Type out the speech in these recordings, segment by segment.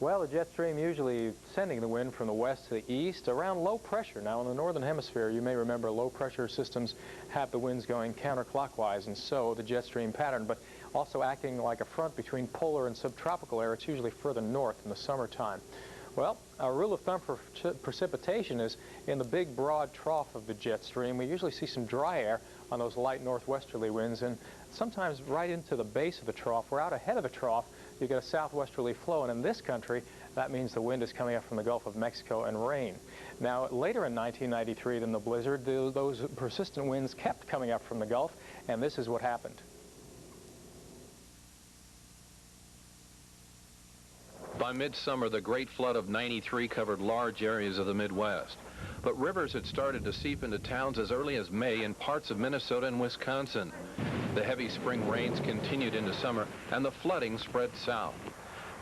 Well, the jet stream usually sending the wind from the west to the east around low pressure. Now, in the northern hemisphere, you may remember low pressure systems have the winds going counterclockwise, and so the jet stream pattern, but also acting like a front between polar and subtropical air. It's usually further north in the summertime. Well, a rule of thumb for precipitation is in the big, broad trough of the jet stream, we usually see some dry air on those light northwesterly winds, and sometimes right into the base of the trough. We're out ahead of the trough. You get a southwesterly flow, and in this country, that means the wind is coming up from the Gulf of Mexico and rain. Now, later in 1993, than the blizzard, those persistent winds kept coming up from the Gulf, and this is what happened. By midsummer, the Great Flood of '93 covered large areas of the Midwest. But rivers had started to seep into towns as early as May in parts of Minnesota and Wisconsin. The heavy spring rains continued into summer, and the flooding spread south.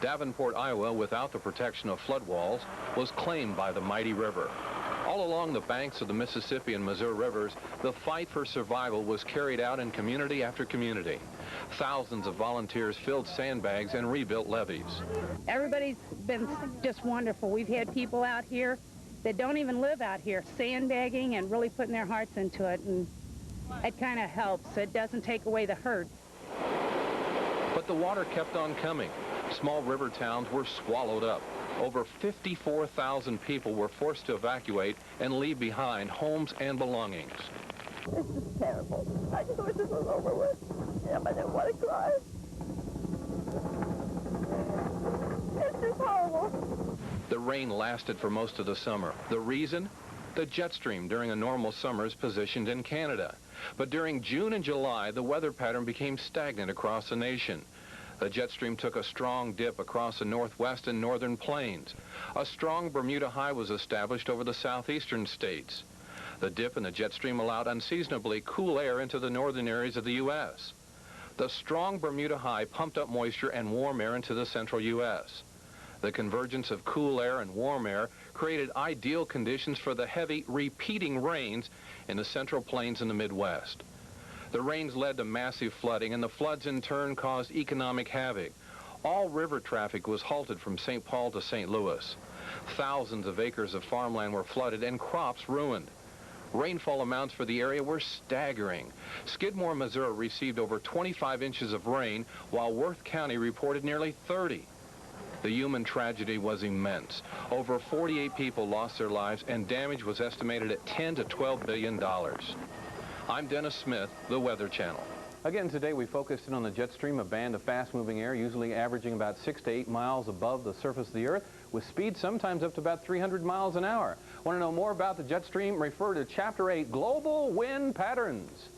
Davenport, Iowa, without the protection of flood walls, was claimed by the mighty river. All along the banks of the Mississippi and Missouri rivers, the fight for survival was carried out in community after community. Thousands of volunteers filled sandbags and rebuilt levees. Everybody's been just wonderful. We've had people out here that don't even live out here sandbagging and really putting their hearts into it, and it kind of helps. It doesn't take away the hurt. But the water kept on coming. Small river towns were swallowed up. Over 54,000 people were forced to evacuate and leave behind homes and belongings. This is terrible. I just wish this was over with. Yeah, I didn't want to cry. It's just horrible. The rain lasted for most of the summer. The reason? The jet stream during a normal summer is positioned in Canada. But during June and July, the weather pattern became stagnant across the nation. The jet stream took a strong dip across the northwest and northern plains. A strong Bermuda high was established over the southeastern states. The dip in the jet stream allowed unseasonably cool air into the northern areas of the U.S. The strong Bermuda high pumped up moisture and warm air into the central U.S. The convergence of cool air and warm air created ideal conditions for the heavy, repeating rains in the central plains and the Midwest. The rains led to massive flooding, and the floods in turn caused economic havoc. All river traffic was halted from St. Paul to St. Louis. Thousands of acres of farmland were flooded and crops ruined. Rainfall amounts for the area were staggering. Skidmore, Missouri received over 25 inches of rain, while Worth County reported nearly 30. The human tragedy was immense. Over 48 people lost their lives, and damage was estimated at $10 to $12 billion. I'm Dennis Smith, the Weather Channel. Again, today we focused in on the jet stream, a band of fast-moving air, usually averaging about 6 to 8 miles above the surface of the Earth, with speeds sometimes up to about 300 miles an hour. Want to know more about the jet stream? Refer to Chapter 8, Global Wind Patterns.